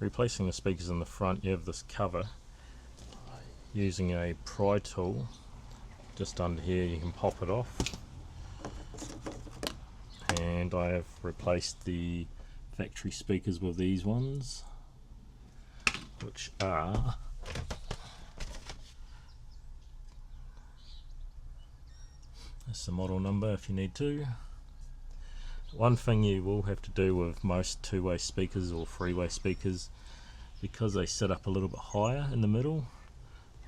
replacing the speakers in the front, you have this cover. Using a pry tool just under here, you can pop it off, and I have replaced the factory speakers with these ones, which are that's the model number if you need to. One thing you will have to do with most two-way speakers or three-way speakers, because they sit up a little bit higher in the middle,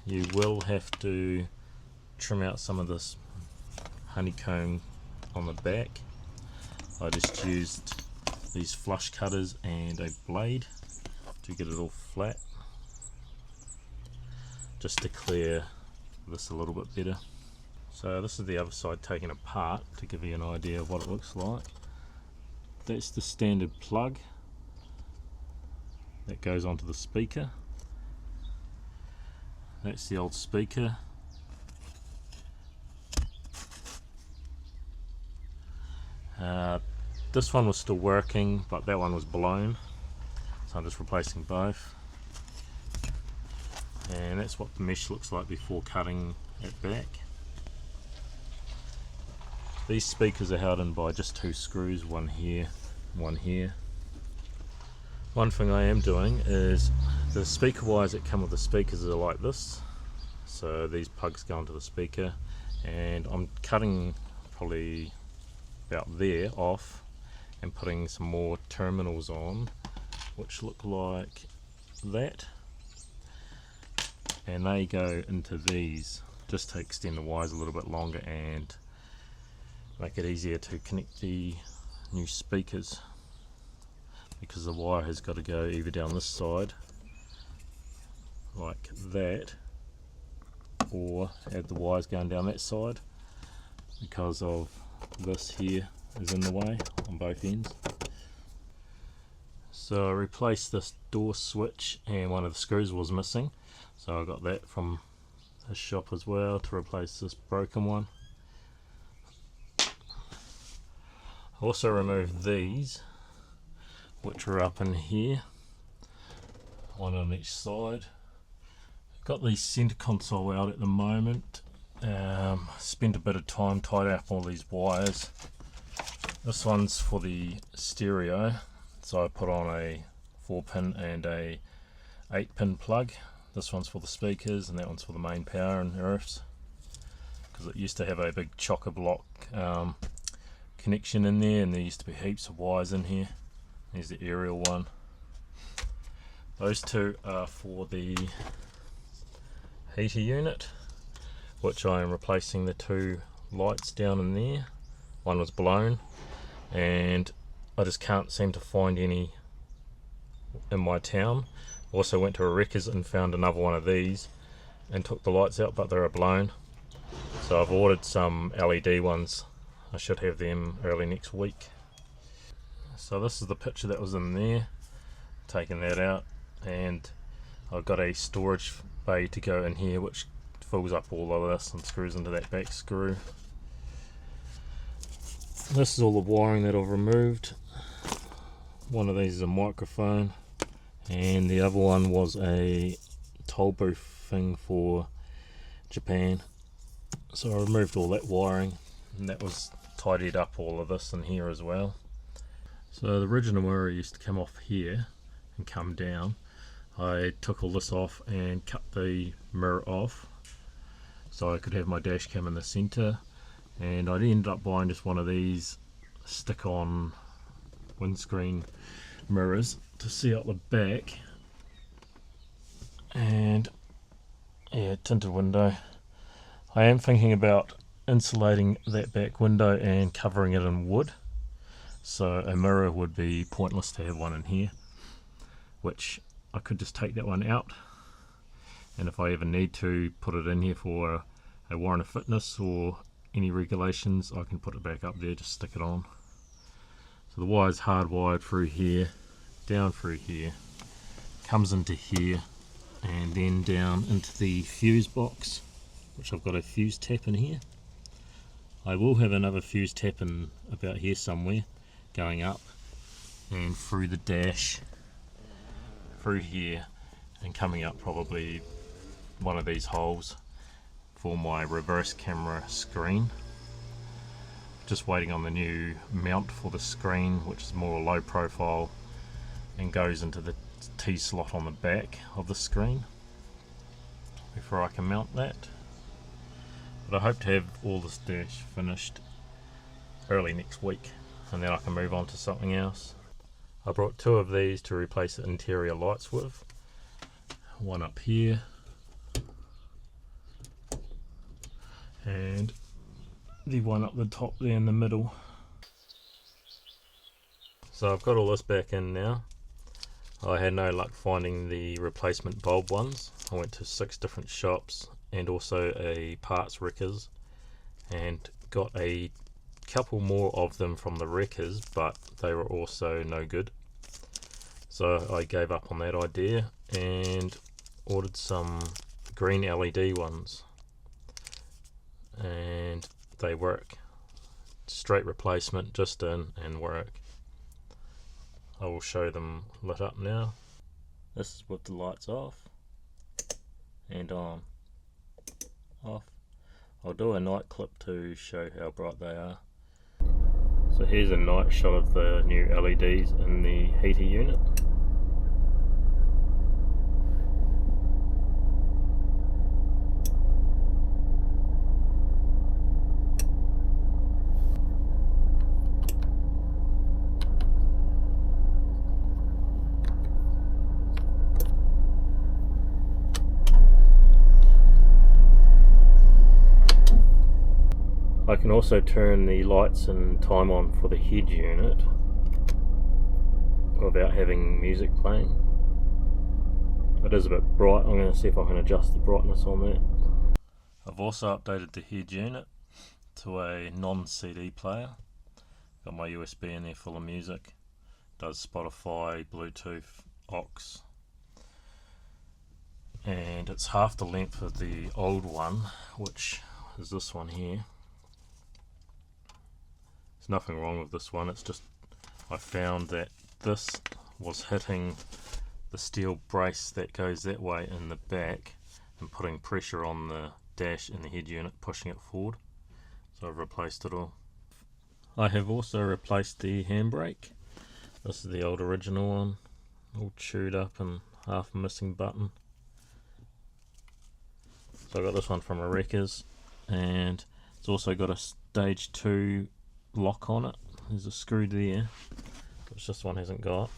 you will have to trim out some of this honeycomb on the back. I just used these flush cutters and a blade to get it all flat, just to clear this a little bit better. So this is the other side taken apart to give you an idea of what it looks like. That's the standard plug that goes onto the speaker. That's the old speaker. This one was still working, but that one was blown, so I'm just replacing both. And that's what the mesh looks like before cutting it back. These speakers are held in by just two screws, one here, one here. One thing I am doing is the speaker wires that come with the speakers are like this. So these plugs go into the speaker, and I'm cutting probably about there off and putting some more terminals on, which look like that. And they go into these just to extend the wires a little bit longer and make it easier to connect the new speakers, because the wire has got to go either down this side like that, or have the wires going down that side, because of this here is in the way on both ends. So I replaced this door switch, and one of the screws was missing, so I got that from the shop as well to replace this broken one. I also removed these, which are up in here, one on each side. Got the center console out at the moment. Spent a bit of time tidying up all these wires. This one's for the stereo, so I put on a 4-pin and a 8-pin plug. This one's for the speakers, and that one's for the main power and earths, because it used to have a big chock-a-block connection in there, and there used to be heaps of wires in here. There's the aerial one. Those two are for the heater unit, which I am replacing the two lights down in there. One was blown, and I just can't seem to find any in my town. Also went to a Wreckers and found another one of these and took the lights out, but they were blown. So I've ordered some LED ones. I should have them early next week. So this is the picture that was in there, taking that out, and I've got a storage bay to go in here which fills up all of this and screws into that back screw. This is all the wiring that I've removed. One of these is a microphone, and the other one was a toll booth thing for Japan. So I removed all that wiring, and that was tidied up all of this in here as well. So the original mirror used to come off here and come down. I took all this off and cut the mirror off so I could have my dash cam in the center, and I ended up buying just one of these stick-on windscreen mirrors to see out the back. And yeah, tinted window. I am thinking about insulating that back window and covering it in wood, so a mirror would be pointless to have one in here, which I could just take that one out, and if I ever need to put it in here for a warrant of fitness or any regulations, I can put it back up there, just stick it on. So the wire's hardwired through here, down through here, comes into here, and then down into the fuse box, which I've got a fuse tap in here. I will have another fuse tap in about here somewhere, going up and through the dash through here and coming up probably one of these holes for my reverse camera screen. Just waiting on the new mount for the screen, which is more low profile and goes into the T slot on the back of the screen before I can mount that. But I hope to have all this dash finished early next week, and then I can move on to something else. I brought 2 of these to replace the interior lights with. One up here and the one up the top there in the middle. So I've got all this back in now. I had no luck finding the replacement bulb ones. I went to 6 different shops and also a parts wreckers and got a couple more of them from the wreckers, but they were also no good. So I gave up on that idea and ordered some green LED ones, and they work. Straight replacement, just in and work. I will show them lit up now. This is with the lights off and on. Off. I'll do a night clip to show how bright they are. So here's a night shot of the new LEDs in the heater unit. I can also turn the lights and time on for the head unit without having music playing. It is a bit bright. I'm going to see if I can adjust the brightness on that. I've also updated the head unit to a non-CD player. Got my USB in there full of music. Does Spotify, Bluetooth, aux. And it's half the length of the old one, which is this one here. There's nothing wrong with this one, it's just I found that this was hitting the steel brace that goes that way in the back and putting pressure on the dash in the head unit, pushing it forward. So I've replaced it all. I have also replaced the handbrake. This is the old original one, all chewed up and half missing button. So I got this one from a wreckers, and it's also got a stage 2 lock on it. There's a screw there, which this one hasn't got,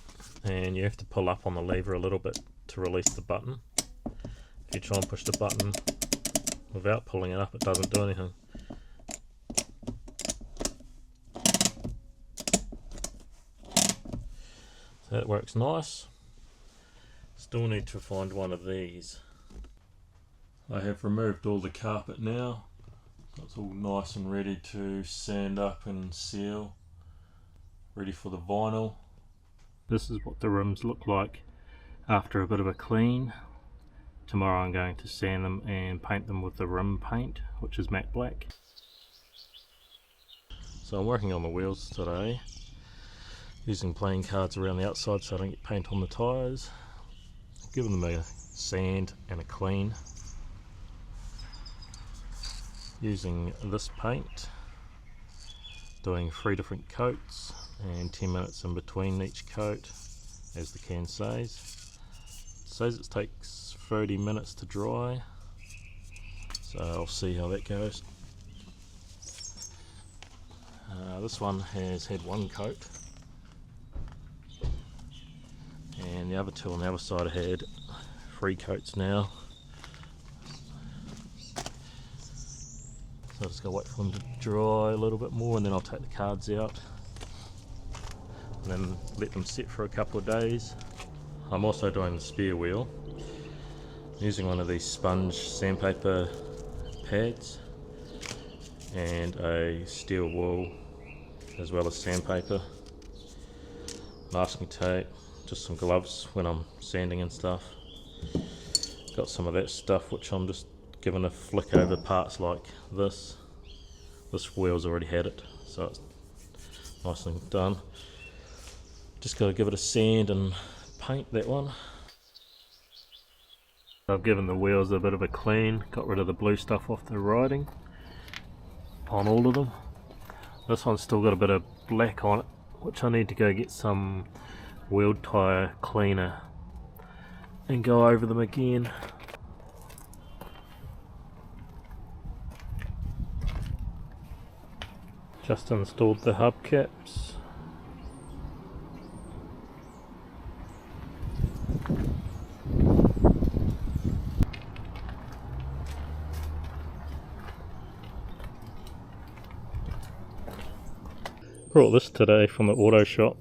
and you have to pull up on the lever a little bit to release the button. If you try and push the button without pulling it up, it doesn't do anything. So that works nice. Still need to find one of these. I have removed all the carpet now. It's all nice and ready to sand up and seal, ready for the vinyl. This is what the rims look like after a bit of a clean. Tomorrow I'm going to sand them and paint them with the rim paint, which is matte black. So I'm working on the wheels today, using playing cards around the outside so I don't get paint on the tyres. Giving them a sand and a clean. Using this paint, doing 3 different coats and 10 minutes in between each coat, as the can says. It says it takes 30 minutes to dry, so I'll see how that goes. This one has had 1 coat, and the other 2 on the other side had 3 coats now. So I just gotta wait for them to dry a little bit more, and then I'll take the cards out and then let them sit for a couple of days. I'm also doing the spare wheel using one of these sponge sandpaper pads and a steel wool as well as sandpaper, masking tape, just some gloves when I'm sanding and stuff. Got some of that stuff which I'm just giving a flick over parts like this. This wheel's already had it, so it's nicely done. Just got to give it a sand and paint that one. I've given the wheels a bit of a clean, got rid of the blue stuff off the riding on all of them. This one's still got a bit of black on it, which I need to go get some wheel tyre cleaner and go over them again. Just installed the hubcaps. Brought this today from the auto shop.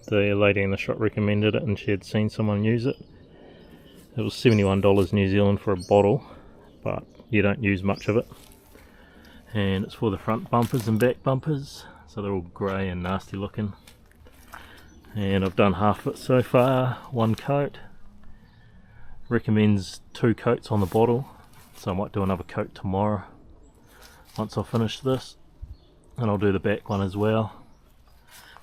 The lady in the shop recommended it and she had seen someone use it. It was $71 New Zealand for a bottle, but you don't use much of it. And it's for the front bumpers and back bumpers, so they're all grey and nasty looking. And I've done half of it so far, one coat. Recommends 2 coats on the bottle, so I might do another coat tomorrow once I finish this. And I'll do the back one as well,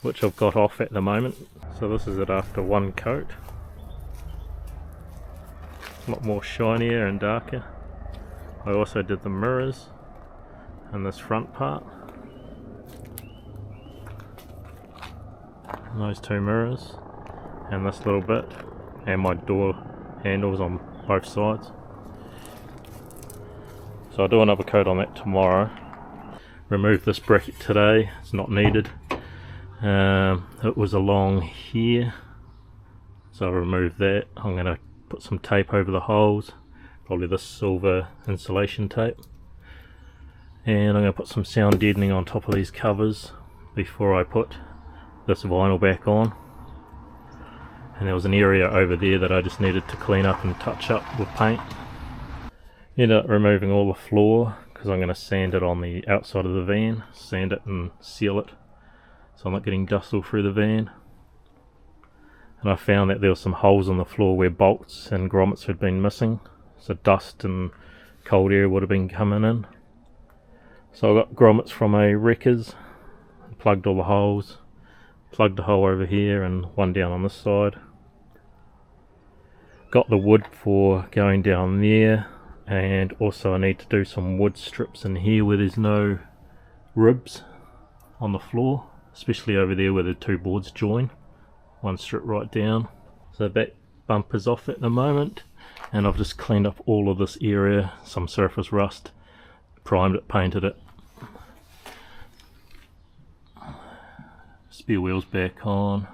which I've got off at the moment. So this is it after one coat. A lot more shinier and darker. I also did the mirrors and this front part. And those 2 mirrors and this little bit, and my door handles on both sides. So I'll do another coat on that tomorrow. Remove this bracket today, it's not needed. It was along here, so I'll remove that. I'm going to put some tape over the holes, probably this silver insulation tape. And I'm going to put some sound deadening on top of these covers before I put this vinyl back on. And there was an area over there that I just needed to clean up and touch up with paint. Ended up removing all the floor because I'm going to sand it on the outside of the van, sand it and seal it so I'm not getting dust all through the van. And I found that there were some holes on the floor where bolts and grommets had been missing, so dust and cold air would have been coming in. So I got grommets from a wreckers, plugged all the holes, plugged a hole over here and one down on this side. Got the wood for going down there, and also I need to do some wood strips in here where there's no ribs on the floor, especially over there where the 2 boards join. One strip right down. So back bumper's off at the moment, and I've just cleaned up all of this area, some surface rust, primed it, painted it. Spare wheels back on,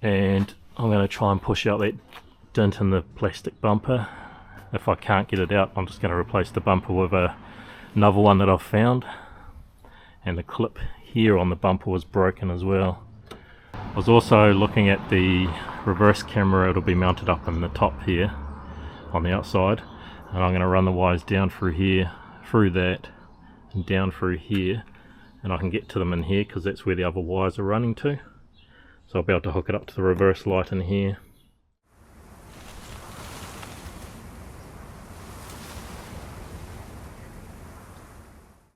and I'm going to try and push out that dent in the plastic bumper. If I can't get it out, I'm just going to replace the bumper with another one that I've found. And the clip here on the bumper was broken as well. I was also looking at the reverse camera. It'll be mounted up in the top here on the outside, and I'm going to run the wires down through here, through that, and down through here, and I can get to them in here because that's where the other wires are running to. So I'll be able to hook it up to the reverse light in here.